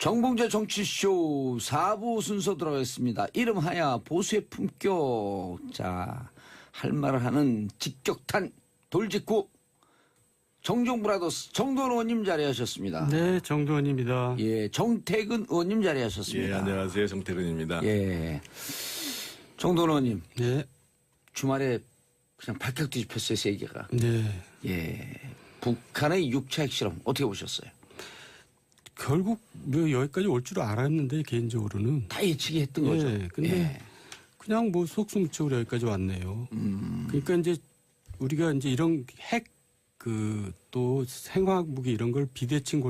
정봉재 정치쇼 4부 순서 들어가겠습니다. 이름하여 보수의 품격. 자, 할 말을 하는 직격탄 돌직구 정종브라더스 정도원 의원님 자리하셨습니다. 네, 정도원입니다. 예, 정태근 의원님 자리하셨습니다. 예, 안녕하세요. 정태근입니다. 예, 정도원 의원님. 네. 주말에 그냥 발칵 뒤집혔어요, 세계가. 네. 예, 북한의 6차 핵실험 어떻게 보셨어요? 결국 뭐 여기까지 올 줄 알았는데 개인적으로는 다 예측이 했던 거죠. 예, 근데 예. 그냥 뭐 속수무책으로 여기까지 왔네요. 그러니까 이제 우리가 이제 이런 핵 또 생화학 무기 이런 걸 비대칭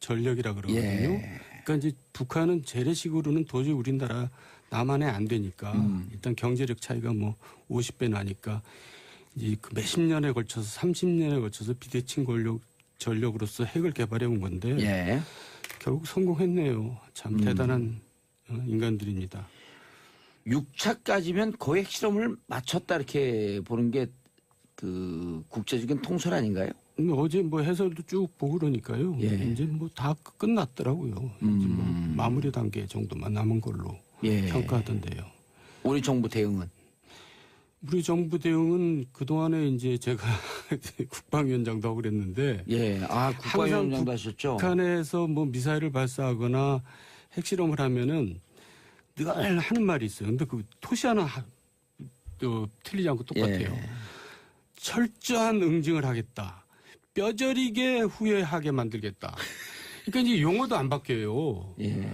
전력이라 그러거든요. 예. 그러니까 이제 북한은 재래식으로는 도저히 우리나라 남한에 안 되니까 일단 경제력 차이가 뭐 50배 나니까 이제 그 몇십 년에 걸쳐서 30년에 걸쳐서 비대칭 전력으로서 핵을 개발해 온 건데 예. 결국 성공했네요. 참 대단한 인간들입니다. 6차까지면 거의 핵실험을 마쳤다 이렇게 보는 게 그 국제적인 통설 아닌가요? 근데 어제 뭐 해설도 쭉 보고 그러니까요. 예. 이제 뭐 다 끝났더라고요. 이제 뭐 마무리 단계 정도만 남은 걸로 예. 평가하던데요. 우리 정부 대응은 우리 정부 대응은 그동안에 이제 제가 국방위원장도 하고 그랬는데 예, 아 국방위원장도 하셨죠. 북한에서 뭐 미사일을 발사하거나 핵실험을 하면은 늘 하는 말이 있어요. 근데 그 토시 하나 또 틀리지 않고 똑같아요. 예. 철저한 응징을 하겠다. 뼈저리게 후회하게 만들겠다. 그러니까 이제 용어도 안 바뀌어요. 예.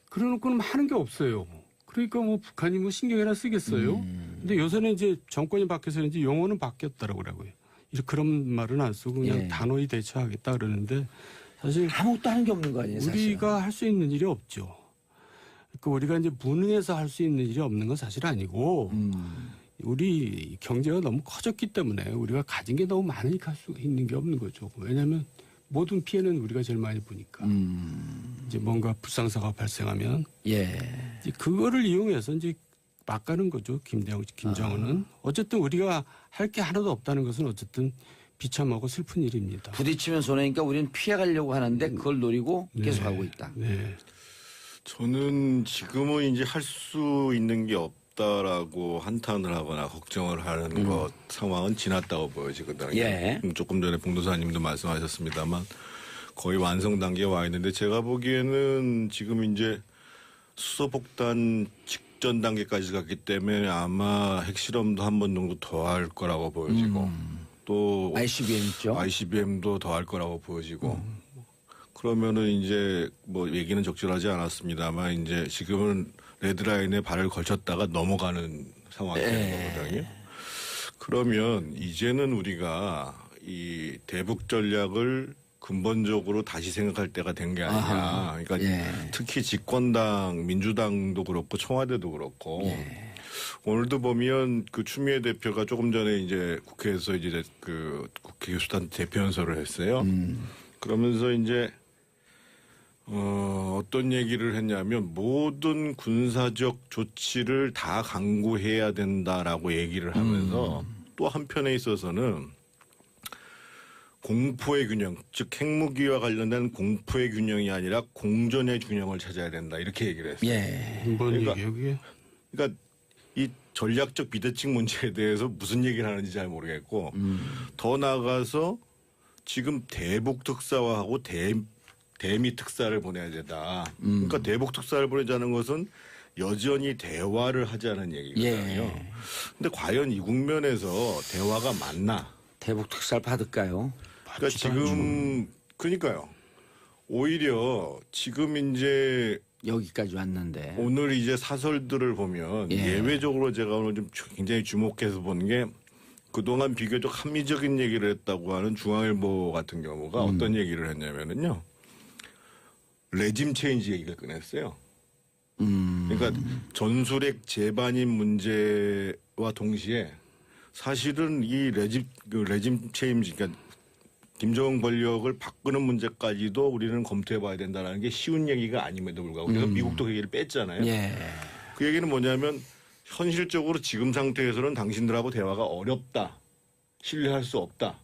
그래놓고는 하는 게 없어요. 그러니까 뭐 북한이 뭐 신경이나 쓰겠어요. 근데 요새는 이제 정권이 바뀌어서 이제 용어는 바뀌었다라고요. 이렇게 그런 말은 안 쓰고 그냥 예. 단호히 대처하겠다 그러는데 사실 아무것도 하는 게 없는 거 아니에요, 사실. 우리가 할 수 있는 일이 없죠. 그러니까 우리가 이제 무능해서 할 수 있는 일이 없는 건 사실 아니고 우리 경제가 너무 커졌기 때문에 우리가 가진 게 너무 많으니까 할 수 있는 게 없는 거죠. 왜냐하면 모든 피해는 우리가 제일 많이 보니까 이제 뭔가 불상사가 발생하면 예. 이제 그거를 이용해서 이제 막 가는 거죠. 김정은은 어쨌든 우리가 할 게 하나도 없다는 것은 어쨌든 비참하고 슬픈 일입니다. 부딪히면 손해니까 우리는 피해가려고 하는데 그걸 노리고 계속 하고 있다. 네. 저는 지금은 이제 할 수 있는 게 없다라고 한탄을 하거나 걱정을 하는 것 상황은 지났다고 보여지거든요. 예. 조금 전에 봉도사님도 말씀하셨습니다만 거의 완성 단계에 와 있는데 제가 보기에는 지금 이제 수소폭탄 직전 단계까지 갔기 때문에 아마 핵실험도 한 번 정도 더 할 거라고 보여지고 또 ICBM 있죠. ICBM도 더 할 거라고 보여지고 그러면은 이제 뭐 얘기는 적절하지 않았습니다만 이제 지금은 레드라인에 발을 걸쳤다가 넘어가는 상황이 되는 거거든요. 그러면 이제는 우리가 이 대북 전략을 근본적으로 다시 생각할 때가 된 게 아니냐. 그러니까 예. 특히 집권당 민주당도 그렇고 청와대도 그렇고 예. 오늘도 보면 그 추미애 대표가 조금 전에 이제 국회에서 이제 그 국회 교수단 대표연설을 했어요. 그러면서 이제 어떤 얘기를 했냐면 모든 군사적 조치를 다 강구해야 된다라고 얘기를 하면서 또 한편에 있어서는 공포의 균형, 즉 핵무기와 관련된 공포의 균형이 아니라 공존의 균형을 찾아야 된다 이렇게 얘기를 했어요. 예. 뭔 그러니까 얘기예요 그게? 그러니까 이 전략적 비대칭 문제에 대해서 무슨 얘기를 하는지 잘 모르겠고 더 나아가서 지금 대북 특사화하고 대미 특사를 보내야 되다. 그러니까 대북 특사를 보내자는 것은 여전히 대화를 하자는 얘기거든요. 그런데 과연 이 국면에서 대화가 맞나? 대북 특사를 받을까요? 그러니까 지금 그러니까요. 오히려 지금 이제 여기까지 왔는데. 오늘 이제 사설들을 보면 예. 예외적으로 제가 오늘 좀 굉장히 주목해서 본 게 그동안 비교적 합리적인 얘기를 했다고 하는 중앙일보 같은 경우가 어떤 얘기를 했냐면은요. 레짐 체인지 얘기를 꺼냈어요. 그러니까 전술핵 재반입 문제와 동시에 사실은 이 레짐 체인지 그러니까 김정은 권력을 바꾸는 문제까지도 우리는 검토해봐야 된다는 게 쉬운 얘기가 아님에도 불구하고 우리가 미국도 그 얘기를 뺐잖아요. 예. 그 얘기는 뭐냐면 현실적으로 지금 상태에서는 당신들하고 대화가 어렵다. 신뢰할 수 없다.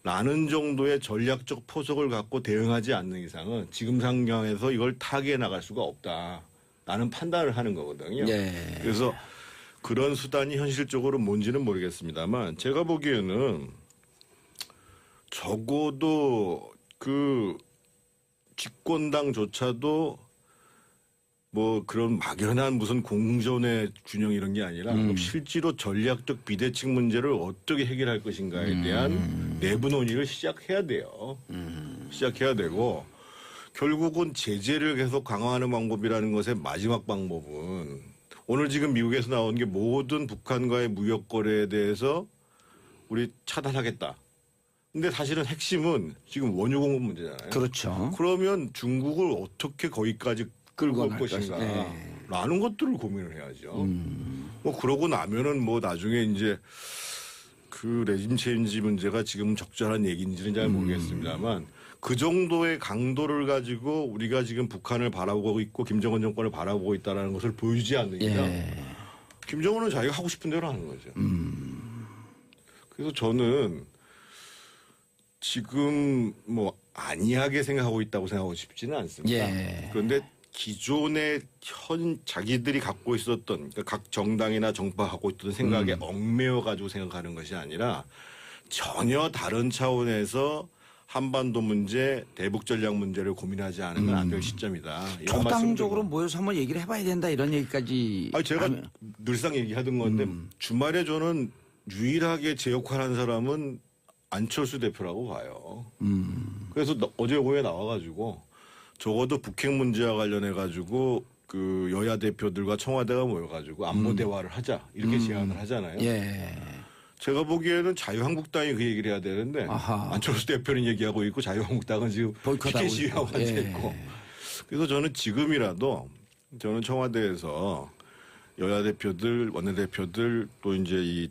라는 정도의 전략적 포석을 갖고 대응하지 않는 이상은 지금 상황에서 이걸 타개해 나갈 수가 없다라는 판단을 하는 거거든요. 예. 그래서 그런 수단이 현실적으로 뭔지는 모르겠습니다만 제가 보기에는 적어도 그 집권당조차도 뭐 그런 막연한 무슨 공존의 균형 이런 게 아니라 실제로 전략적 비대칭 문제를 어떻게 해결할 것인가에 대한 내부 논의를 시작해야 돼요. 시작해야 되고 결국은 제재를 계속 강화하는 방법이라는 것의 마지막 방법은 오늘 지금 미국에서 나온 게 모든 북한과의 무역 거래에 대해서 우리 차단하겠다. 근데 사실은 핵심은 지금 원유 공급 문제잖아요. 그렇죠. 그러면 중국을 어떻게 거기까지 끌고 올 갈 것인가 네. 라는 것들을 고민을 해야죠. 뭐 그러고 나면은 뭐 나중에 이제 그 레짐 체인지 문제가 지금 적절한 얘기인지는 잘 모르겠습니다만 그 정도의 강도를 가지고 우리가 지금 북한을 바라보고 있고 김정은 정권을 바라보고 있다는 것을 보여주지 않는 이상 김정은은 자기가 하고 싶은 대로 하는 거죠. 그래서 저는 지금 뭐 안이하게 생각하고 있다고 생각하고 싶지는 않습니다. 그런데 기존의 자기들이 갖고 있었던 그러니까 각 정당이나 정파가 갖고 있던 생각에 얽매여 가지고 생각하는 것이 아니라 전혀 다른 차원에서 한반도 문제, 대북 전략 문제를 고민하지 않으면 안 될 시점이다. 이런 초당적으로 말씀드리고. 모여서 한번 얘기를 해봐야 된다 이런 얘기까지. 아니 제가 하면. 늘상 얘기하던 건데 주말에 저는 유일하게 제 역할한 사람은 안철수 대표라고 봐요. 그래서 어제 오후에 나와가지고 적어도 북핵 문제와 관련해 가지고 그 여야 대표들과 청와대가 모여가지고 안보 대화를 하자 이렇게 제안을 하잖아요. 제가 보기에는 자유한국당이 그 얘기를 해야 되는데 아하. 안철수 대표는 얘기하고 있고 자유한국당은 지금 보이콧하고 피켓 시위하고 있고. 앉아있고. 그래서 저는 지금이라도 저는 청와대에서 여야 대표들, 원내대표들 또 이제 이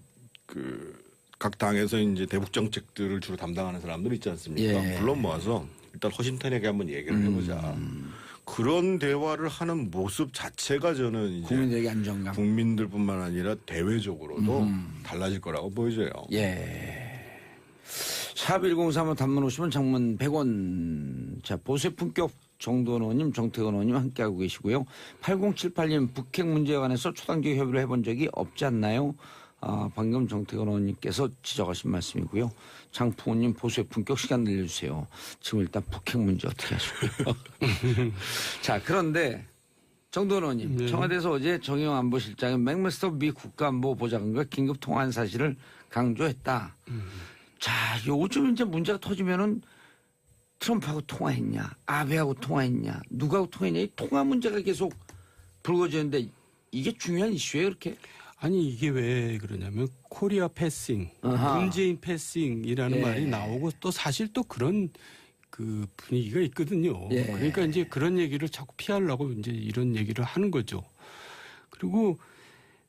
각 당에서 이제 대북 정책들을 주로 담당하는 사람들 있지 않습니까? 불러 모아서 일단 허심탄회하게 한번 얘기를 해보자. 그런 대화를 하는 모습 자체가 저는 이제 국민들에게 안정감. 국민들뿐만 아니라 대외적으로도 달라질 거라고 보여져요. 샵 1035 단문 50원 장문 100원. 자, 보수의 품격 정도원 의원님, 정태근 의원님 함께하고 계시고요. 8078님 북핵 문제에 관해서 초당적 협의를 해본 적이 없지 않나요? 방금 정태근 의원님께서 지적하신 말씀이고요. 장풍우님 보수의 품격 시간 늘려주세요. 지금 일단 북핵 문제 어떻게 하시고요. 자, 그런데 정도원 의원님, 청와대에서 어제 정의용 안보실장이 맥메스터 미 국가안보보좌관과 긴급 통화한 사실을 강조했다. 자, 요즘 이제 문제가 터지면은 트럼프하고 통화했냐, 아베하고 통화했냐, 누구하고 통화했냐, 이 통화 문제가 계속 불거지는데 이게 중요한 이슈예요, 이렇게? 아니 이게 왜 그러냐면 코리아 패싱, 문재인 패싱이라는 말이 나오고 또 사실 또 그런 그 분위기가 있거든요. 그러니까 이제 그런 얘기를 자꾸 피하려고 이제 이런 얘기를 하는 거죠. 그리고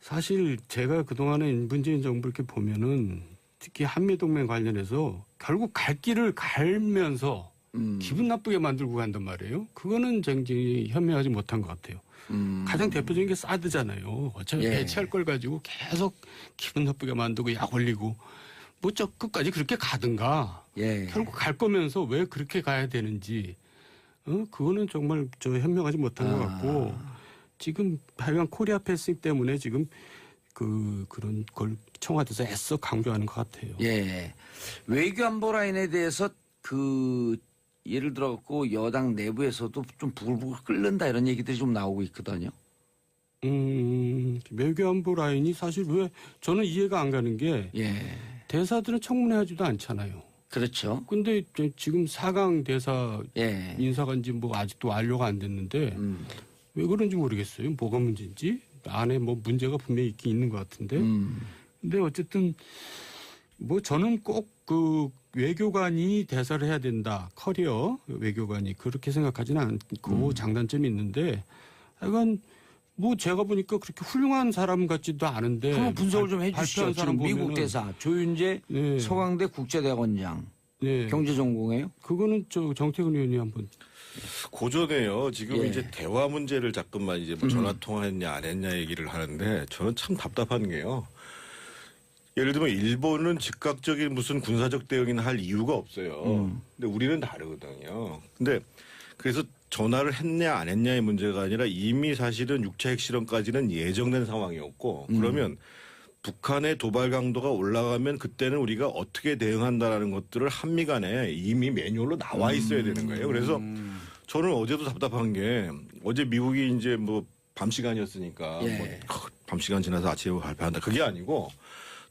사실 제가 그동안에 문재인 정부 이렇게 보면은 특히 한미동맹 관련해서 결국 갈 길을 갈면서 기분 나쁘게 만들고 간단 말이에요. 그거는 굉장히 현명하지 못한 것 같아요. 가장 대표적인 게 사드잖아요. 어차피 배치할 걸 가지고 계속 기분 나쁘게 만들고 약 올리고 뭐 저 끝까지 그렇게 가든가 결국 갈 거면서 왜 그렇게 가야 되는지 그거는 정말 저 현명하지 못한 것 같고 지금 하여간 코리아 패싱 때문에 지금 그런 걸 청와대에서 애써 강조하는 것 같아요. 외교안보 라인에 대해서 예를 들어갖고 여당 내부에서도 좀 부글부글 끓는다 이런 얘기들이 좀 나오고 있거든요. 외교안보 라인이 사실 왜 저는 이해가 안 가는 게 대사들은 청문회 하지도 않잖아요. 그렇죠. 근데 지금 4강 대사 인사간지 뭐 아직도 완료가 안 됐는데 왜 그런지 모르겠어요. 뭐가 문제인지 안에 뭐 문제가 분명히 있긴 있는 것 같은데. 근데 어쨌든 뭐 저는 꼭 그 외교관이 대사를 해야 된다. 커리어 외교관이 그렇게 생각하지는 않고 장단점이 있는데 하여간 뭐 제가 보니까 그렇게 훌륭한 사람 같지도 않은데 한번 분석을 좀 해주시죠. 지금 미국 보면은, 대사 조윤재 서강대 국제대학원장 경제전공이에요? 그거는 저 정태근 의원이 한번 고전해요. 지금 이제 대화 문제를 자꾸만 이제 뭐 전화 통화했냐 안 했냐 얘기를 하는데 저는 참 답답한 게요. 예를 들면 일본은 즉각적인 무슨 군사적 대응이나 할 이유가 없어요. 근데 우리는 다르거든요. 근데 그래서 전화를 했냐 안 했냐의 문제가 아니라 이미 사실은 6차 핵실험까지는 예정된 상황이었고 그러면 북한의 도발 강도가 올라가면 그때는 우리가 어떻게 대응한다라는 것들을 한미 간에 이미 매뉴얼로 나와 있어야 되는 거예요. 그래서 저는 어제도 답답한 게 어제 미국이 이제 뭐 밤 시간이었으니까 뭐 밤 시간 지나서 아침에 발표한다. 그게 아니고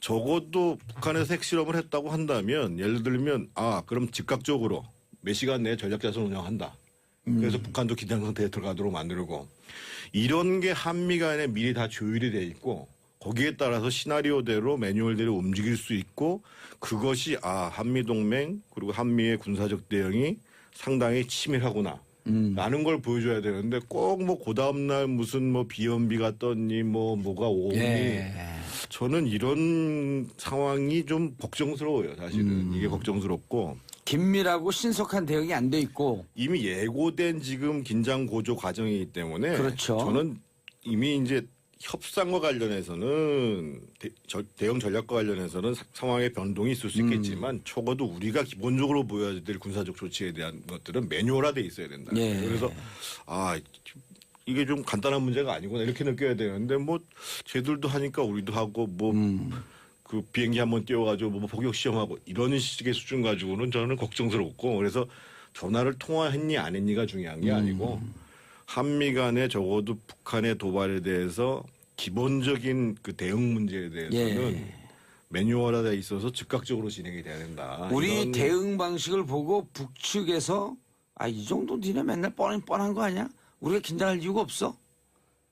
적어도 북한에서 핵실험을 했다고 한다면 예를 들면 그럼 즉각적으로 몇 시간 내에 전략자산 운영한다. 그래서 북한도 긴장 상태에 들어가도록 만들고 이런 게 한미 간에 미리 다 조율이 돼 있고 거기에 따라서 시나리오대로 매뉴얼대로 움직일 수 있고 그것이 한미 동맹 그리고 한미의 군사적 대응이 상당히 치밀하구나. 라는 걸 보여줘야 되는데 꼭 뭐 그 다음날 무슨 뭐 비연비가 떴니 뭐가 오니 저는 이런 상황이 좀 걱정스러워요. 사실은 이게 걱정스럽고 긴밀하고 신속한 대응이 안 돼 있고 이미 예고된 지금 긴장 고조 과정이기 때문에 그렇죠. 저는 이미 이제 협상과 관련해서는 대응 전략과 관련해서는 상황의 변동이 있을 수 있겠지만 적어도 우리가 기본적으로 보여야 될 군사적 조치에 대한 것들은 매뉴얼화돼 있어야 된다. 그래서 이게 좀 간단한 문제가 아니구나 이렇게 느껴야 되는데 뭐 쟤들도 하니까 우리도 하고 뭐 그 비행기 한번 띄워가지고 뭐 폭격 시험하고 이런 식의 수준 가지고는 저는 걱정스럽고 그래서 전화를 통화했니 안 했니가 중요한 게 아니고 한미 간에 적어도 북한의 도발에 대해서 기본적인 그 대응 문제에 대해서는 매뉴얼화되어 있어서 즉각적으로 진행이 돼야 된다. 우리 대응 방식을 보고 북측에서 이 정도 니네 맨날 뻔한 거 아니야? 우리가 긴장할 이유가 없어?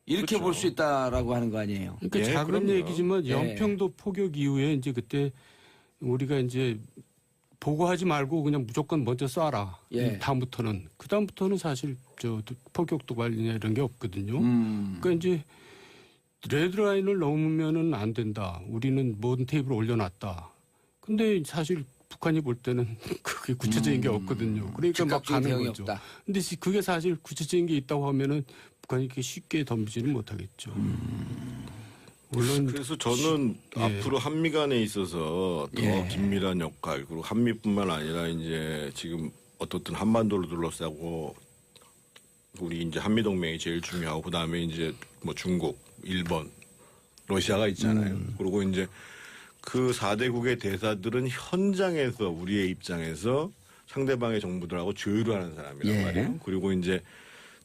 이렇게 볼 수 있다라고 하는 거 아니에요? 그러니까 작은 그럼요. 얘기지만 연평도 포격 이후에 이제 그때 우리가 이제 보고하지 말고 그냥 무조건 먼저 쏴라. 그다음부터는 사실 포격 도발이나 이런 게 없거든요. 그러니까 이제 레드라인을 넘으면은 안 된다. 우리는 모든 테이블을 올려놨다. 근데 사실 북한이 볼 때는 그게 구체적인 게 없거든요. 그러니까 막 가는 거죠. 없다. 근데 그게 사실 구체적인 게 있다고 하면은 북한이 이렇게 쉽게 덤비지는 못하겠죠. 물론 그래서 저는 앞으로 한미 간에 있어서 더 긴밀한 역할 그리고 한미뿐만 아니라 이제 지금 어떻든 한반도를 둘러싸고 우리 이제 한미 동맹이 제일 중요하고 그다음에 이제 뭐 중국, 일본, 러시아가 있잖아요. 그리고 이제 그 4대국의 대사들은 현장에서 우리의 입장에서 상대방의 정부들하고 조율을 하는 사람이란 말이에요. 그리고 이제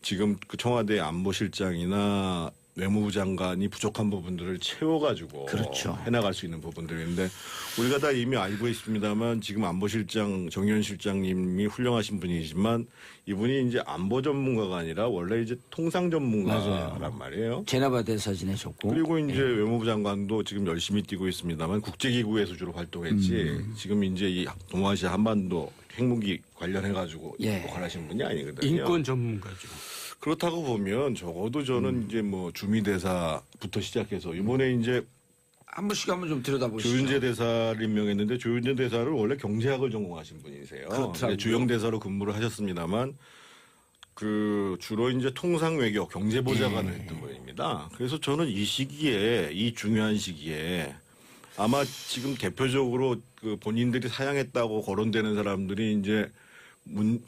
지금 그 청와대 안보실장이나 외무부 장관이 부족한 부분들을 채워가지고 해나갈 수 있는 부분들인데 우리가 다 이미 알고 있습니다만 지금 안보실장 정의연 실장님이 훌륭하신 분이지만 이분이 이제 안보 전문가가 아니라 원래 이제 통상 전문가란 말이에요. 제네바 대사 지내셨고 그리고 이제 외무부 장관도 지금 열심히 뛰고 있습니다만 국제기구에서 주로 활동했지 지금 이제 이 동아시아 한반도 핵무기 관련해가지고 역할 하신 분이 아니거든요. 인권 전문가죠. 그렇다고 보면 적어도 저는 이제 뭐 주미대사부터 시작해서 이번에 이제 한 번씩 한번 좀 들여다보시죠. 조윤재 대사를 임명했는데 조윤재 대사를 원래 경제학을 전공하신 분이세요. 주영 대사로 근무를 하셨습니다만 그 주로 이제 통상 외교 경제보좌관을 했던 분입니다. 그래서 저는 이 시기에 이 중요한 시기에 아마 지금 대표적으로 그 본인들이 사양했다고 거론되는 사람들이 이제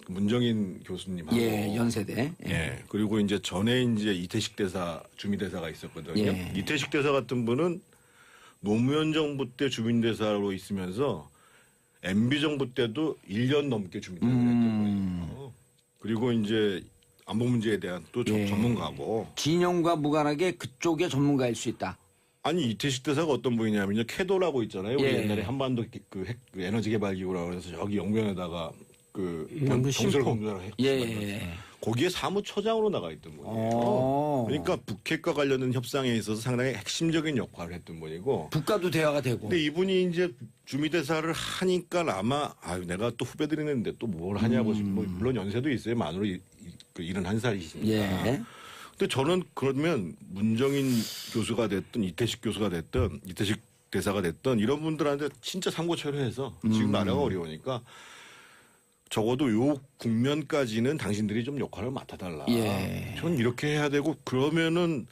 문정인 교수님하고 연세대 그리고 이제 전에 이제 이태식 대사 주미대사가 있었거든요. 이태식 대사 같은 분은 노무현 정부 때 주민대사로 있으면서 MB 정부 때도 1년 넘게 주민대사를 했던 분이에요. 그리고 이제 안보 문제에 대한 또 전문가고 진영과 무관하게 그쪽의 전문가일 수 있다. 아니 이태식 대사가 어떤 분이냐면요. 캐도라고 있잖아요. 우리 옛날에 한반도 그 핵 에너지 개발 기구라고 해서 여기 영변에다가 그 정설 공조를 했어요. 거기에 사무처장으로 나가 있던 분이에요. 그러니까 북핵과 관련된 협상에 있어서 상당히 핵심적인 역할을 했던 분이고. 북과도 대화가 되고. 근데 이분이 이제 주미대사를 하니까 아마 내가 또 후배들이 있는데 또 뭘 하냐고 지금 뭐 물론 연세도 있어요. 만으로 71살이시니까. 근데 저는 그러면 문정인 교수가 됐든 이태식 교수가 됐든 이태식 대사가 됐든 이런 분들한테 진짜 상고 처리해서 지금 나라가 어려우니까 적어도 요 국면까지는 당신들이 좀 역할을 맡아달라. 저는 이렇게 해야 되고 그러면은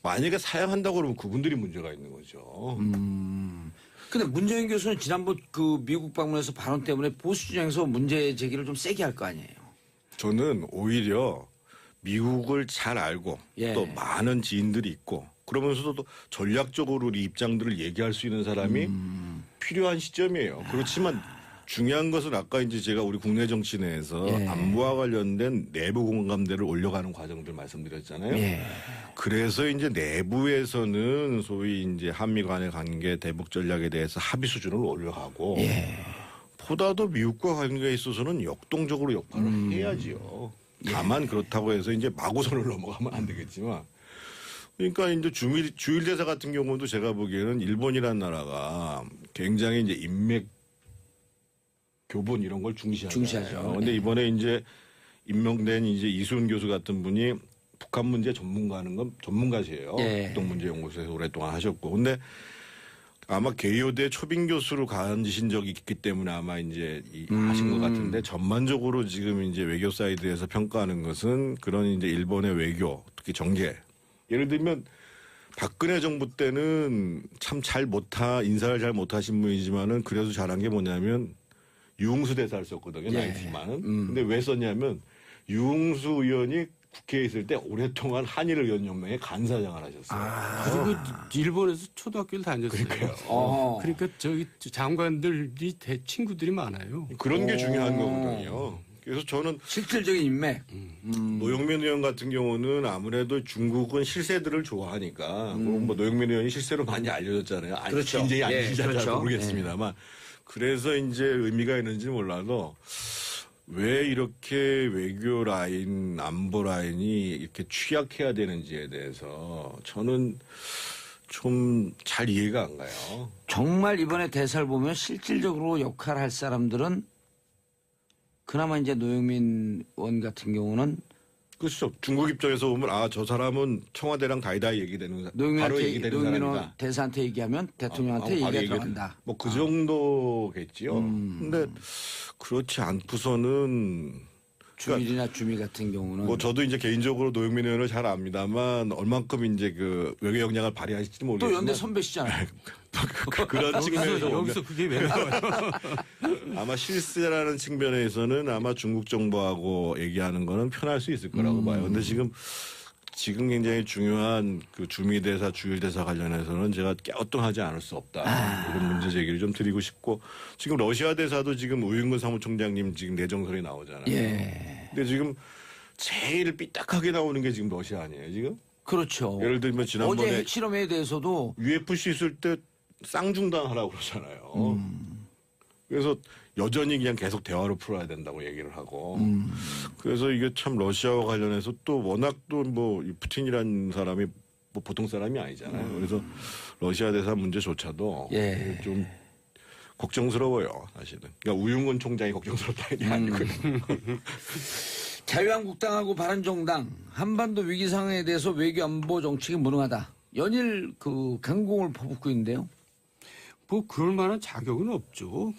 만약에 사양한다고 그러면 그분들이 문제가 있는 거죠. 근데 문재인 교수는 지난번 그 미국 방문에서 발언 때문에 보수 진영에서 문제 제기를 좀 세게 할 거 아니에요. 저는 오히려 미국을 잘 알고 예. 또 많은 지인들이 있고 그러면서도 또 전략적으로 우리 입장들을 얘기할 수 있는 사람이 필요한 시점이에요. 그렇지만 중요한 것은 아까 이제 제가 우리 국내 정치 내에서 예. 안보와 관련된 내부 공감대를 올려가는 과정들 말씀드렸잖아요. 예. 그래서 이제 내부에서는 소위 이제 한미 간의 관계 대북 전략에 대해서 합의 수준을 올려가고 예. 보다도 미국과 관계에 있어서는 역동적으로 역할을 해야지요. 다만 그렇다고 해서 이제 마구선을 넘어가면 안 되겠지만 그러니까 이제 주일 대사 같은 경우도 제가 보기에는 일본이라는 나라가 굉장히 이제 인맥 교본 이런 걸 중시하죠. 근데 네. 이번에 이제 임명된 이제 이수은 교수 같은 분이 북한 문제 전문가는 건 전문가세요. 예. 북동문제연구소에서 오랫동안 하셨고. 근데 아마 개요대 초빙 교수로 가지신 적이 있기 때문에 아마 이제 하신 것 같은데 전반적으로 지금 이제 외교 사이드에서 평가하는 것은 그런 이제 일본의 외교 특히 정계 예를 들면 박근혜 정부 때는 참 인사를 잘 못하신 분이지만은 그래도 잘한 게 뭐냐면 유흥수 대사를 썼거든요. 예. 나이트 많은. 근데 왜 썼냐면 유흥수 의원이 국회에 있을 때 오랫동안 한일의원연맹의 간사장을 하셨어요. 그리고 일본에서 초등학교를 다녔어요. 그러니까 저기 장관들이 친구들이 많아요. 그런 게 중요한 거거든요. 그래서 저는 실질적인 인맥. 노영민 의원 같은 경우는 아무래도 중국은 실세들을 좋아하니까 뭐 노영민 의원이 실세로 많이 알려졌잖아요. 그렇죠. 인재이 예, 아닌지 잘 그렇죠. 모르겠습니다만 그래서 이제 의미가 있는지 몰라도 왜 이렇게 외교 라인, 안보 라인이 이렇게 취약해야 되는지에 대해서 저는 좀 잘 이해가 안 가요. 정말 이번에 대사를 보면 실질적으로 역할을 할 사람들은 그나마 이제 노영민 의원 같은 경우는 그렇죠. 중국 입장에서 보면 저 사람은 청와대랑 다이다이 얘기되는 바로 얘기되는 노영민 의원 사람이다. 대사한테 얘기하면 대통령한테 바로 얘기가 들어간다. 뭐 그 정도겠지요. 근데 그렇지 않고서는 주일이나 주미 같은 경우는 뭐 저도 이제 개인적으로 노영민 의원을 잘 압니다만 얼만큼 이제 그 외교 역량을 발휘하실지 또 모르겠지만 연대 선배시잖아요. 그런 측면에서 보면 여기서 그게 왜 나와요? 아마 실세라는 측면에서는 아마 중국 정부하고 얘기하는 거는 편할 수 있을 거라고 봐요. 근데 지금 굉장히 중요한 그 주미대사, 주일대사 관련해서는 제가 갸우뚱하지 않을 수 없다. 이런 문제 제기를 좀 드리고 싶고 지금 러시아 대사도 지금 우윤근 사무총장님 지금 내정설이 나오잖아요. 예. 근데 지금 제일 삐딱하게 나오는 게 지금 러시아 아니에요, 지금? 그렇죠. 예를 들면 어제 지난번에 핵실험에 대해서도 UFC 있을 때 쌍중단하라고 그러잖아요. 그래서 여전히 그냥 계속 대화로 풀어야 된다고 얘기를 하고. 그래서 이게 참 러시아와 관련해서 또 워낙 또 뭐 푸틴이라는 사람이 뭐 보통 사람이 아니잖아요. 그래서 러시아 대사 문제조차도 예. 좀 걱정스러워요, 사실은. 그러니까 우윤근 총장이 걱정스럽다는 게 아니고요. 자유한국당하고 바른정당 한반도 위기 상황에 대해서 외교 안보 정책이 무능하다. 연일 그 강공을 퍼붓고 있는데요. 뭐 그럴 만한 자격은 없죠.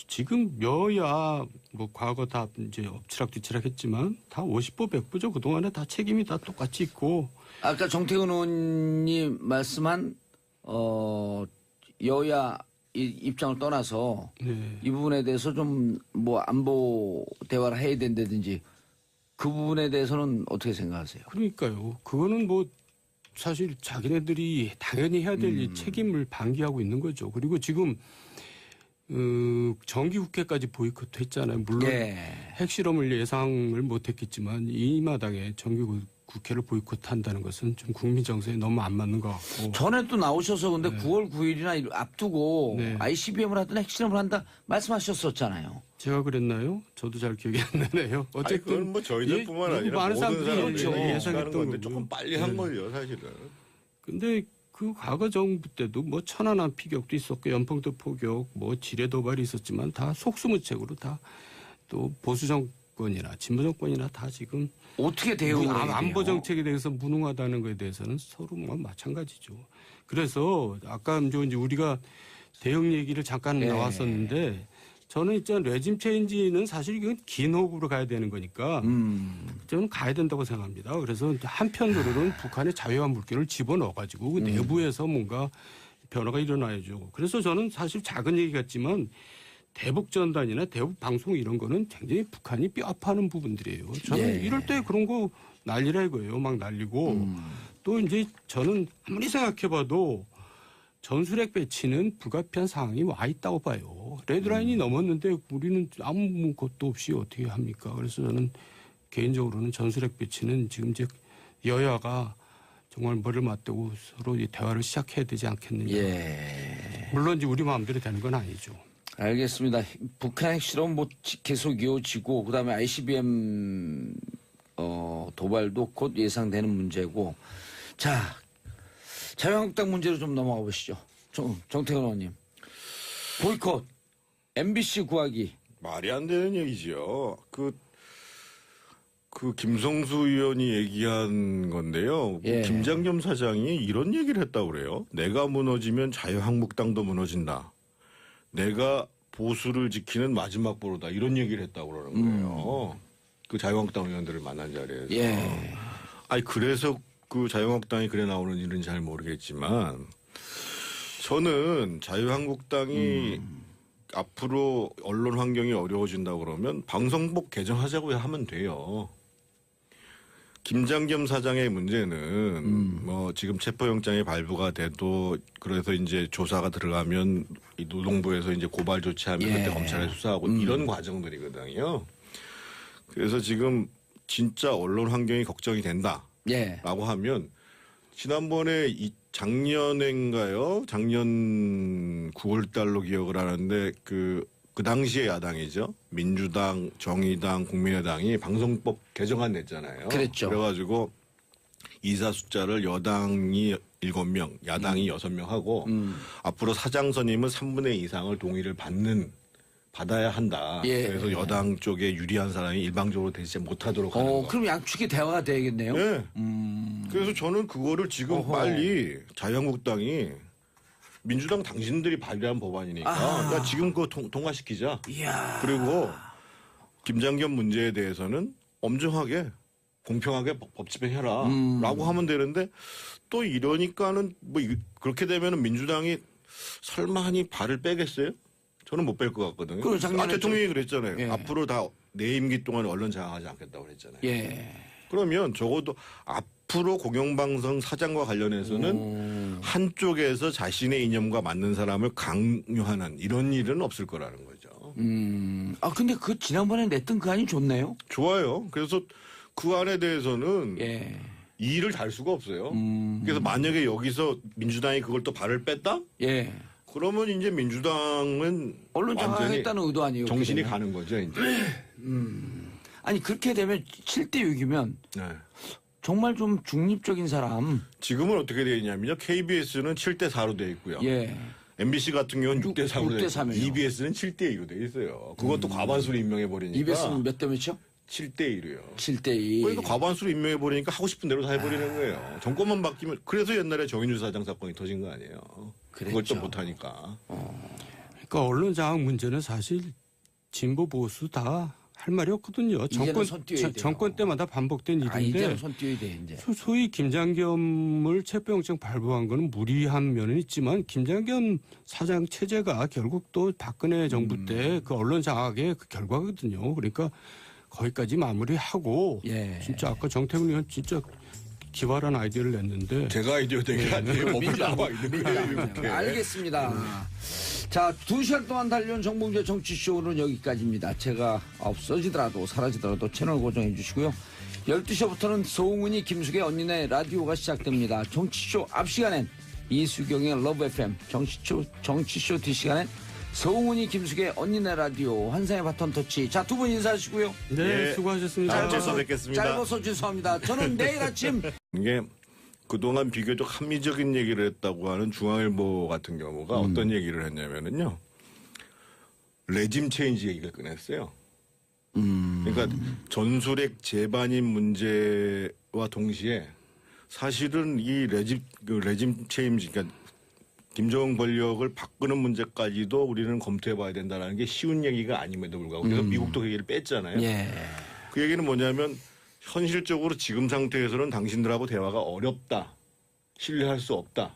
지금 여야 뭐 과거 다 이제 엎치락뒤치락 했지만 다 50보 100보죠. 그동안에 다 책임이 다 똑같이 있고. 아까 정태근 의원님 말씀한 여야 입장을 떠나서 네. 이 부분에 대해서 좀 뭐 안보 대화를 해야 된다든지 그 부분에 대해서는 어떻게 생각하세요? 그러니까요. 그거는 뭐 사실 자기네들이 당연히 해야 될 책임을 방기하고 있는 거죠. 그리고 지금 정기국회까지 보이콧했잖아요. 물론 예. 핵실험을 예상을 못했겠지만 이 마당에 정기국회를 보이콧한다는 것은 좀 국민 정서에 너무 안 맞는 것 같고. 전에 또 나오셔서 근데 9월 9일이나 앞두고 네. ICBM을 하든 핵실험을 한다 말씀하셨었잖아요. 제가 그랬나요? 저도 잘 기억이 안 나네요. 아니, 어쨌든 그건 뭐 저희들뿐만 예, 아니라 많은 모든 사람들이 사람들이 그렇죠. 예상하는 건데 거죠. 조금 빨리 한 걸요, 사실은. 근데 그 과거 정부 때도 뭐 천안함 피격도 있었고 연평도 포격, 뭐 지뢰 도발이 있었지만 다 속수무책으로 다 또 보수 정권이나 진보 정권이나 다 지금 어떻게 대응을 해야 돼요? 안보 정책에 대해서 무능하다는 것에 대해서는 서로 뭐 마찬가지죠. 그래서 아까 이제 우리가 대응 얘기를 잠깐 예. 나왔었는데 저는 일단 레짐 체인지는 사실 이건 긴 호흡으로 가야 되는 거니까 저는 가야 된다고 생각합니다. 그래서 한편으로는 북한의 자유화 물결을 집어넣어가지고 그 내부에서 뭔가 변화가 일어나야죠. 그래서 저는 사실 작은 얘기 같지만 대북 전단이나 대북 방송 이런 거는 굉장히 북한이 뼈 아파하는 부분들이에요. 저는 예. 이럴 때 그런 거 난리라 이거예요. 막 날리고 또 이제 저는 아무리 생각해봐도 전술핵 배치는 불가피한 상황이 와 있다고 봐요. 레드라인이 넘었는데 우리는 아무 것도 없이 어떻게 합니까? 그래서 저는 개인적으로는 전술핵 배치는 지금 이제 여야가 정말 머리를 맞대고 서로 이 대화를 시작해야 되지 않겠느냐. 예. 물론 이제 우리 마음대로 되는 건 아니죠. 알겠습니다. 북한 핵실험 뭐 계속 이어지고 그다음에 ICBM 도발도 곧 예상되는 문제고. 자, 자유한국당 문제로 좀 넘어가 보시죠. 정태근 의원님. 보이콧, MBC 구하기. 말이 안 되는 얘기죠. 그 김성수 의원이 얘기한 건데요. 예. 김장겸 사장이 이런 얘기를 했다고 그래요. 내가 무너지면 자유한국당도 무너진다. 내가 보수를 지키는 마지막 보루다. 이런 얘기를 했다고 그러는 거예요. 그 자유한국당 의원들을 만난 자리에서. 예. 아니 그래서 그 자유한국당이 그래 나오는 일은 잘 모르겠지만 저는 자유한국당이 앞으로 언론 환경이 어려워진다 그러면 방송법 개정하자고 하면 돼요. 김장겸 사장의 문제는 뭐 지금 체포영장이 발부가 돼도 그래서 이제 조사가 들어가면 이 노동부에서 이제 고발 조치하면 예. 그때 검찰에 수사하고 이런 과정들이거든요. 그래서 지금 진짜 언론 환경이 걱정이 된다라고 예. 하면 지난번에 작년인가요? 작년 9월 달로 기억을 하는데 그 당시에 야당이죠. 민주당, 정의당, 국민의당이 방송법 개정안 냈잖아요. 그랬죠. 그래가지고 이사 숫자를 여당이 7명, 야당이 6명 하고 앞으로 사장 선임은 3분의 2 이상을 동의를 받아야 한다. 예. 그래서 여당 쪽에 유리한 사람이 일방적으로 대체 못하도록 하는 거. 그럼 양측이 대화가 되겠네요. 네. 그래서 저는 그거를 지금 어허. 빨리 자유한국당이 민주당 당신들이 발의한 법안이니까 야 지금 그거 통과시키자. 이야. 그리고 김장겸 문제에 대해서는 엄정하게 공평하게 법 집행해라 라고 하면 되는데 또 이러니까는 뭐 그렇게 되면은 민주당이 설마하니 발을 빼겠어요? 저는 못 뺄 것 같거든요. 그럼 작년에 대통령이 그랬잖아요. 예. 앞으로 다 내 임기 동안 언론 장악하지 않겠다고 그랬잖아요. 예. 그러면 적어도 앞으로 공영방송 사장과 관련해서는 한쪽에서 자신의 이념과 맞는 사람을 강요하는 이런 일은 없을 거라는 거죠. 근데 그 지난번에 냈던 그 안이 좋네요. 좋아요. 그래서 그 안에 대해서는 예. 이의를 달 수가 없어요. 그래서 만약에 여기서 민주당이 그걸 또 발을 뺐다? 예. 그러면 이제 민주당은 언론 완전히 장악하겠다는 의도 아니에요. 정신이 그러면. 가는 거죠, 이제. 아니 그렇게 되면 7대 6이면 네. 정말 좀 중립적인 사람. 지금은 어떻게 되어 있냐면요. KBS는 7대 4로 되어 있고요. 예. MBC 같은 경우는 6대 3으로 6대 3 이요. EBS는 7대 2로 되어 있어요. 그것도 과반수로 임명해 버리니까 EBS는 몇 대 몇이요? 7대 1이요. 7대 2. 그러니까 과반수로 임명해 버리니까 하고 싶은 대로 다 해버리는 거예요. 정권만 바뀌면 그래서 옛날에 정인주 사장 사건이 터진 거 아니에요. 그걸 그랬죠. 또 못하니까. 그러니까 언론 장악 문제는 사실 진보 보수 다 할 말이 없거든요. 이제는 손 띄어야 돼요. 정권 때마다 반복된 일인데 이제는 손 띄어야 돼 이제. 소위 김장겸을 체포영장 발부한 거는 무리한 면은 있지만 김장겸 사장 체제가 결국 또 박근혜 정부 때 그 언론 장악의 그 결과거든요. 그러니까 거기까지 마무리하고 예. 진짜 아까 정태근 의원 진짜 기발한 아이디어를 냈는데 제가 아이디어 된 게 아니에요. 법을 민주당, 나와 있는 거예요. 이렇게. 알겠습니다. 자, 2시간 동안 달려온 정봉재 정치쇼는 여기까지입니다. 제가 없어지더라도 사라지더라도 채널 고정해 주시고요. 12시부터는 소웅은이 김숙의 언니네 라디오가 시작됩니다. 정치쇼 앞 시간엔 이수경의 러브 FM, 정치쇼 뒤 시간엔 소웅은이 김숙의 언니네 라디오 환상의 바톤 터치. 자, 두 분 인사하시고요. 네, 예. 수고하셨습니다. 다음 주에 또 뵙겠습니다. 짧아서 죄송합니다. 저는 내일 아침 이게 그동안 비교적 합리적인 얘기를 했다고 하는 중앙일보 같은 경우가 어떤 얘기를 했냐면은요. 레짐 체인지 얘기를 꺼냈어요. 그러니까 전술핵 재반입 문제와 동시에 사실은 이 레짐 체인지 그러니까 김정은 권력을 바꾸는 문제까지도 우리는 검토해봐야 된다는 게 쉬운 얘기가 아님에도 불구하고 그래서 미국도 그 얘기를 뺐잖아요. 예. 그 얘기는 뭐냐면 현실적으로 지금 상태에서는 당신들하고 대화가 어렵다. 신뢰할 수 없다.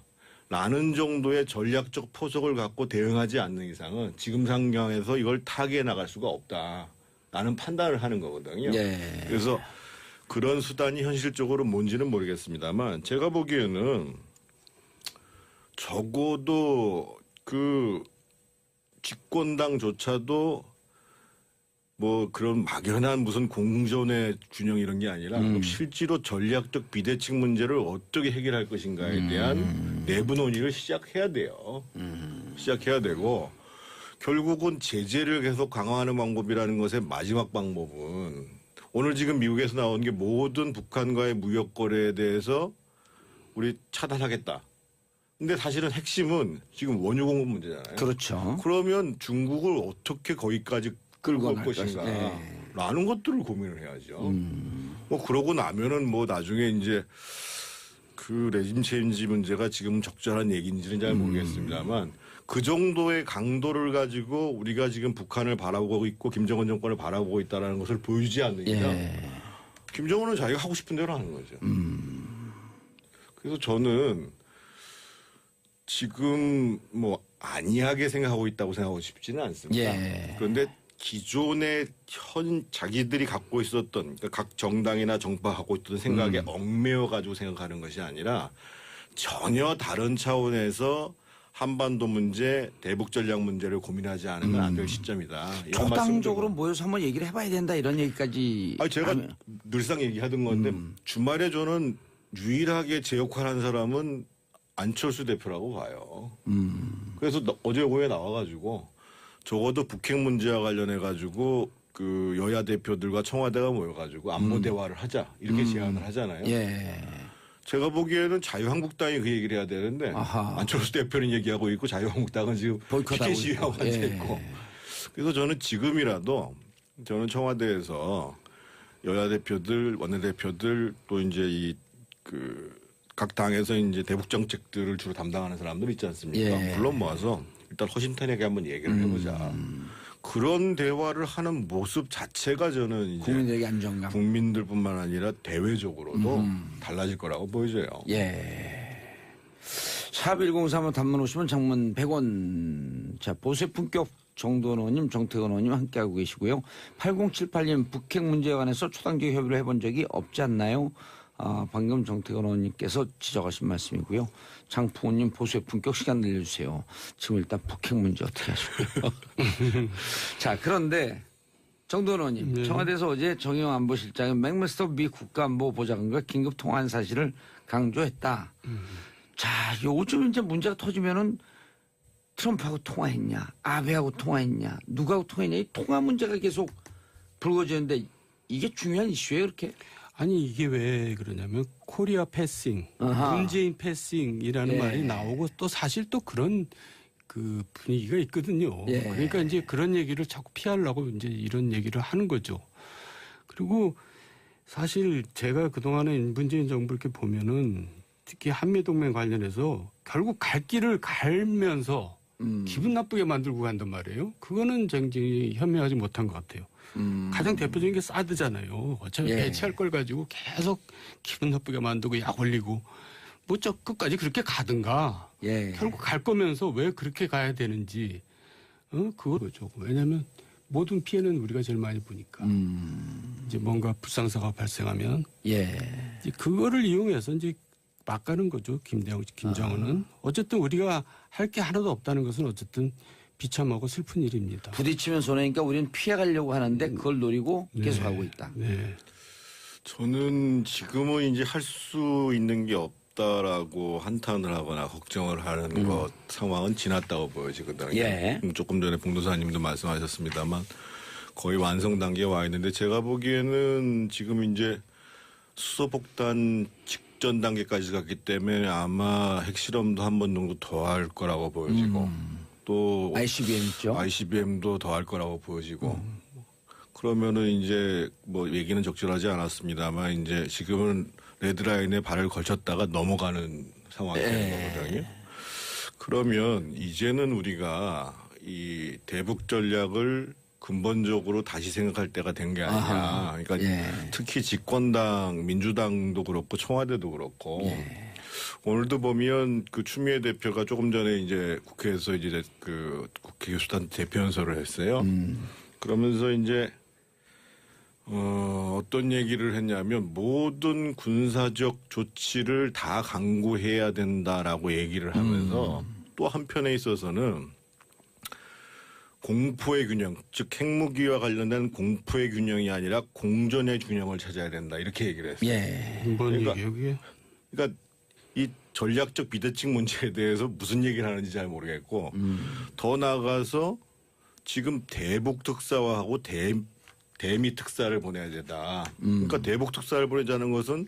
라는 정도의 전략적 포석을 갖고 대응하지 않는 이상은 지금 상황에서 이걸 타개해 나갈 수가 없다라는 판단을 하는 거거든요. 예. 그래서 그런 수단이 현실적으로 뭔지는 모르겠습니다만 제가 보기에는 적어도 그 집권당조차도 뭐 그런 막연한 무슨 공존의 균형 이런 게 아니라 실제로 전략적 비대칭 문제를 어떻게 해결할 것인가에 대한 내부 논의를 시작해야 돼요. 시작해야 되고 결국은 제재를 계속 강화하는 방법이라는 것의 마지막 방법은 오늘 지금 미국에서 나온 게 모든 북한과의 무역 거래에 대해서 우리 차단하겠다. 근데 사실은 핵심은 지금 원유 공급 문제잖아요. 그렇죠. 그러면 중국을 어떻게 거기까지 끌고 올 갈 것인가 것이냐. 라는 것들을 고민을 해야죠. 뭐 그러고 나면은 뭐 나중에 이제 그 레짐 체인지 문제가 지금 적절한 얘기인지는 잘 모르겠습니다만 그 정도의 강도를 가지고 우리가 지금 북한을 바라보고 있고 김정은 정권을 바라보고 있다는 것을 보여주지 않는 이상 김정은은 자기가 하고 싶은 대로 하는 거죠. 그래서 저는 지금 뭐 안이하게 생각하고 있다고 생각하고 싶지는 않습니다. 그런데 기존의 자기들이 갖고 있었던 그러니까 각 정당이나 정파가 갖고 있던 생각에 얽매여 가지고 생각하는 것이 아니라 전혀 다른 차원에서 한반도 문제, 대북 전략 문제를 고민하지 않으면 안 될 시점이다. 이런 초당적으로 모여서 한번 얘기를 해봐야 된다 이런 얘기까지. 제가 늘상 얘기하던 건데 주말에 저는 유일하게 제 역할한 사람은 안철수 대표라고 봐요. 그래서 어제 오후에 나와가지고 적어도 북핵 문제와 관련해 가지고 그 여야 대표들과 청와대가 모여가지고 안보 대화를 하자 이렇게 제안을 하잖아요. 제가 보기에는 자유한국당이 그 얘기를 해야 되는데 안철수 대표는 얘기하고 있고 자유한국당은 지금 피켓 시위하고 앉아있고. 그래서 저는 지금이라도 저는 청와대에서 여야 대표들, 원내대표들 또 이제 이 각 당에서 이제 대북 정책들을 주로 담당하는 사람들 있지 않습니까? 불러 모아서 일단 허심탄회하게 한번 얘기를 해보자. 그런 대화를 하는 모습 자체가 저는 이제 국민들에게 안정감. 국민들뿐만 아니라 대외적으로도 달라질 거라고 보여져요. 샵 1035 단문 50원 장문 100원. 자, 보수의 품격 정도원 의원님, 정태근 의원님 함께하고 계시고요. 8078님 북핵 문제에 관해서 초당적 협의를 해본 적이 없지 않나요? 방금 정태근 의원님께서 지적하신 말씀이고요. 장풍우님 보수의 품격 시간 늘려주세요. 지금 일단 북핵 문제 어떻게 하시고요. 자, 그런데 정도원 의원님, 청와대에서 어제 정의용 안보실장이 맥메스터 미 국가안보보좌관과 긴급 통화한 사실을 강조했다. 자, 요즘 이제 문제가 터지면은 트럼프하고 통화했냐, 아베하고 통화했냐, 누구하고 통화했냐, 이 통화 문제가 계속 불거지는데 이게 중요한 이슈예요, 그렇게? 아니 이게 왜 그러냐면 코리아 패싱, 문재인 패싱이라는 말이 나오고 또 사실 또 그런 그 분위기가 있거든요. 그러니까 이제 그런 얘기를 자꾸 피하려고 이제 이런 얘기를 하는 거죠. 그리고 사실 제가 그동안에 문재인 정부 이렇게 보면은 특히 한미동맹 관련해서 결국 갈 길을 갈면서 기분 나쁘게 만들고 간단 말이에요. 그거는 굉장히 현명하지 못한 것 같아요. 가장 대표적인 게 사드잖아요. 어차피 배치할 걸 가지고 계속 기분 나쁘게 만들고 약 올리고 뭐 저 끝까지 그렇게 가든가. 결국 갈 거면서 왜 그렇게 가야 되는지 그거죠. 왜냐하면 모든 피해는 우리가 제일 많이 보니까 이제 뭔가 불상사가 발생하면 이제 그거를 이용해서 이제 막 가는 거죠. 김정은은 어쨌든 우리가 할 게 하나도 없다는 것은 어쨌든 비참하고 슬픈 일입니다. 부딪히면 손해니까 우리는 피해가려고 하는데 그걸 노리고 계속하고 있다. 저는 지금은 이제 할 수 있는 게 없다라고 한탄을 하거나 걱정을 하는 것 상황은 지났다고 보여지거든요. 조금 전에 봉도사님도 말씀하셨습니다만 거의 완성 단계에 와 있는데 제가 보기에는 지금 이제 수소폭탄 직전 단계까지 갔기 때문에 아마 핵실험도 한 번 정도 더 할 거라고 보여지고 또 ICBM 있죠. ICBM도 더 할 거라고 보여지고 그러면은 이제 뭐 얘기는 적절하지 않았습니다만 이제 지금은 레드라인에 발을 걸쳤다가 넘어가는 상황이 되는 거거든요. 그러면 이제는 우리가 이 대북 전략을 근본적으로 다시 생각할 때가 된 게 아니냐. 아하. 그러니까 예. 특히 집권당, 민주당도 그렇고 청와대도 그렇고 예. 오늘도 보면 그 추미애 대표가 조금 전에 이제 국회에서 이제 그 국회 교수단 대표연설을 했어요. 그러면서 이제 어떤 얘기를 했냐면 모든 군사적 조치를 다 강구해야 된다라고 얘기를 하면서 또 한편에 있어서는 공포의 균형, 즉 핵무기와 관련된 공포의 균형이 아니라 공존의 균형을 찾아야 된다 이렇게 얘기를 했어요. 예. 뭔 그러니까- 얘기예요, 그게? 그러니까 이 전략적 비대칭 문제에 대해서 무슨 얘기를 하는지 잘 모르겠고 더 나아가서 지금 대북 특사화하고 대미 특사를 보내야 된다. 그러니까 대북 특사를 보내자는 것은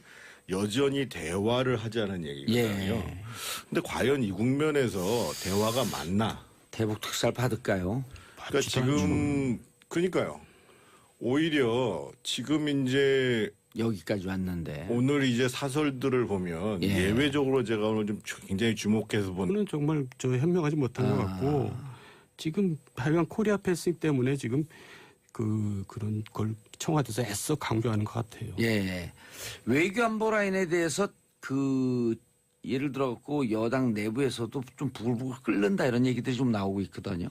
여전히 대화를 하자는 얘기거든요. 예. 근데 과연 이 국면에서 대화가 맞나? 대북 특사를 받을까요? 그러니까 지금 그러니까요. 오히려 지금 이제 여기까지 왔는데. 오늘 이제 사설들을 보면 예. 예외적으로 제가 오늘 좀 굉장히 주목해서 본 저는 정말 저 현명하지 못한 것 같고 지금 하여간 코리아 패싱 때문에 지금 그런 걸 청와대에서 애써 강조하는 것 같아요. 예. 외교안보 라인에 대해서 예를 들어갖고 여당 내부에서도 좀 부글부글 끓는다 이런 얘기들이 좀 나오고 있거든요.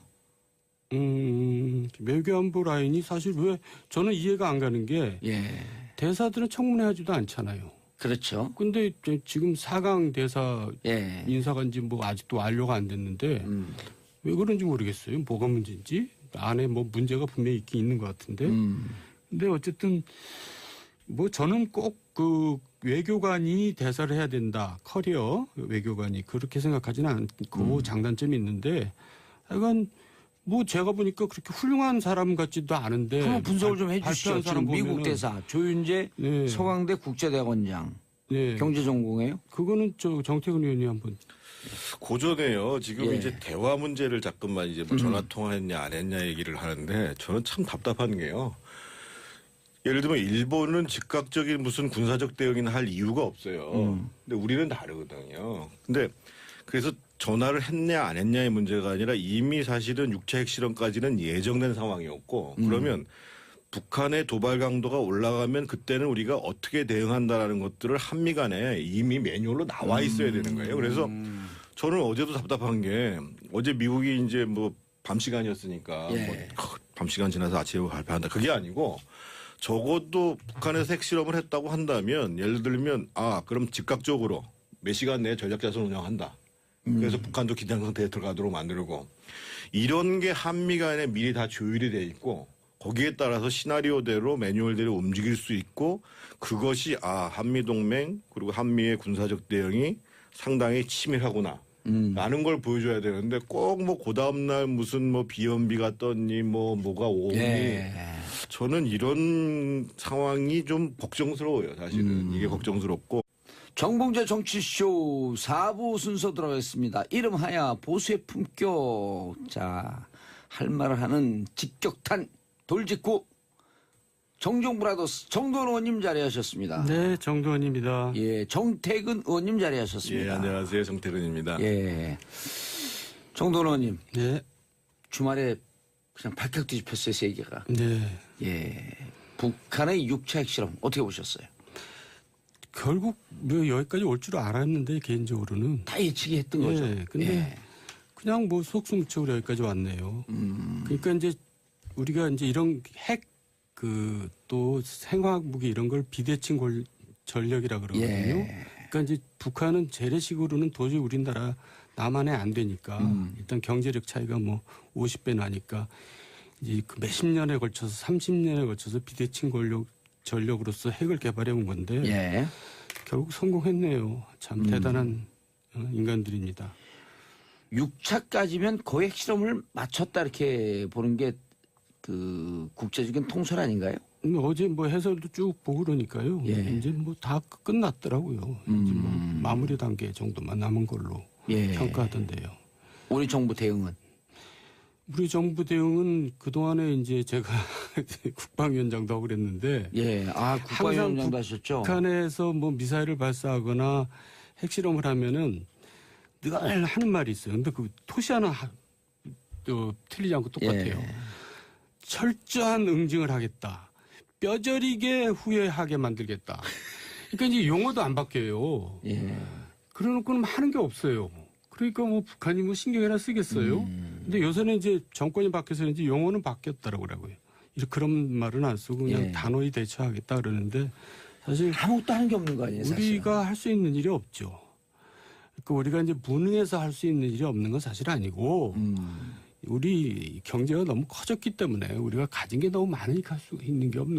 외교안보 라인이 사실 왜 저는 이해가 안 가는 게 예. 대사들은 청문회 하지도 않잖아요. 그렇죠. 근데 지금 4강 대사 예. 인사간지 뭐 아직도 완료가 안 됐는데 왜 그런지 모르겠어요. 뭐가 문제인지 안에 뭐 문제가 분명히 있긴 있는 것 같은데. 근데 어쨌든 뭐 저는 꼭 그 외교관이 대사를 해야 된다. 커리어 외교관이 그렇게 생각하지는 않고 장단점이 있는데 하여간 뭐 제가 보니까 그렇게 훌륭한 사람 같지도 않은데 한번 분석을 좀 해주시죠. 발표한 사람 지금 미국 보면은- 대사 조윤재 네. 서강대 국제대학원장 네. 경제전공이에요. 그거는 저 정태근 의원이 한번 고전해요. 지금 예. 이제 대화 문제를 자꾸만 이제 뭐 전화 통화했냐 안 했냐 얘기를 하는데 저는 참 답답한 게요. 예를 들면 일본은 즉각적인 무슨 군사적 대응이나 할 이유가 없어요. 근데 우리는 다르거든요. 근데 그래서 전화를 했냐 안 했냐의 문제가 아니라 이미 사실은 6차 핵실험까지는 예정된 상황이었고 그러면 북한의 도발 강도가 올라가면 그때는 우리가 어떻게 대응한다라는 것들을 한미 간에 이미 매뉴얼로 나와 있어야 되는 거예요. 그래서 저는 어제도 답답한 게 어제 미국이 이제 뭐 밤 시간이었으니까 예. 뭐 밤 시간 지나서 아침에 발표한다. 그게 아니고 적어도 북한에서 핵실험을 했다고 한다면 예를 들면 그럼 즉각적으로 몇 시간 내에 전략자산 운영한다. 그래서 북한도 긴장 상태에 들어가도록 만들고 이런 게 한미 간에 미리 다 조율이 돼 있고 거기에 따라서 시나리오대로 매뉴얼대로 움직일 수 있고 그것이 한미 동맹 그리고 한미의 군사적 대응이 상당히 치밀하구나. 라는 걸 보여줘야 되는데 꼭 뭐 그 다음날 무슨 뭐 비연비가 떴니 뭐가 오니 예. 저는 이런 상황이 좀 걱정스러워요. 사실은 이게 걱정스럽고 정봉재 정치쇼 4부 순서 들어가겠습니다. 이름하여 보수의 품격. 자, 할 말을 하는 직격탄 돌직구 정종브라더스 정도원 의원님 자리하셨습니다. 네 정도원입니다. 예, 정태근 의원님 자리하셨습니다. 예 안녕하세요 정태근입니다. 예, 정도원 의원님 네. 주말에 그냥 발칵 뒤집혔어요 세계가. 네. 예, 북한의 6차 핵실험 어떻게 보셨어요? 결국 뭐 여기까지 올 줄 알았는데 개인적으로는 다 예측이 했던 거죠. 예, 근데 예. 그냥 뭐 속수무책으로 여기까지 왔네요. 그러니까 이제 우리가 이제 이런 또 생화학 무기 이런 걸 비대칭 전력이라 그러거든요. 예. 그러니까 이제 북한은 재래식으로는 도저히 우리나라 남한에 안 되니까 일단 경제력 차이가 뭐 50배 나니까 이제 그 몇십 년에 걸쳐서 30년에 걸쳐서 비대칭 전력으로서 핵을 개발해 온 건데 예. 결국 성공했네요. 참 대단한 인간들입니다. 6차까지면 거의 핵실험을 마쳤다 이렇게 보는 게 그 국제적인 통설 아닌가요? 어제 뭐 해설도 쭉 보고 그러니까요. 예. 이제 뭐 다 끝났더라고요. 이제 뭐 마무리 단계 정도만 남은 걸로 예. 평가하던데요. 우리 정부 대응은 우리 정부 대응은 그동안에 이제 제가 국방위원장도 하고 그랬는데 예. 국방위원장도 하셨죠. 북한에서 뭐 미사일을 발사하거나 핵실험을 하면은 늘 하는 말이 있어요. 근데 그 토시 하나 또 틀리지 않고 똑같아요. 철저한 응징을 하겠다. 뼈저리게 후회하게 만들겠다. 그러니까 이제 용어도 안 바뀌어요. 예. 그래놓고는 하는 게 없어요. 그러니까 뭐 북한이 뭐 신경이나 쓰겠어요. 근데 요새는 이제 정권이 바뀌어서 이제 용어는 바뀌었다라고 그러고요. 그런 말은 안 쓰고 그냥 예. 단호히 대처하겠다 그러는데 사실 아무것도 하는 게 없는 거 아니에요, 사실. 우리가 할 수 있는 일이 없죠. 그러니까 우리가 이제 무능해서 할 수 있는 일이 없는 건 사실 아니고 우리 경제가 너무 커졌기 때문에 우리가 가진 게 너무 많으니까 할 수 있는 게 없는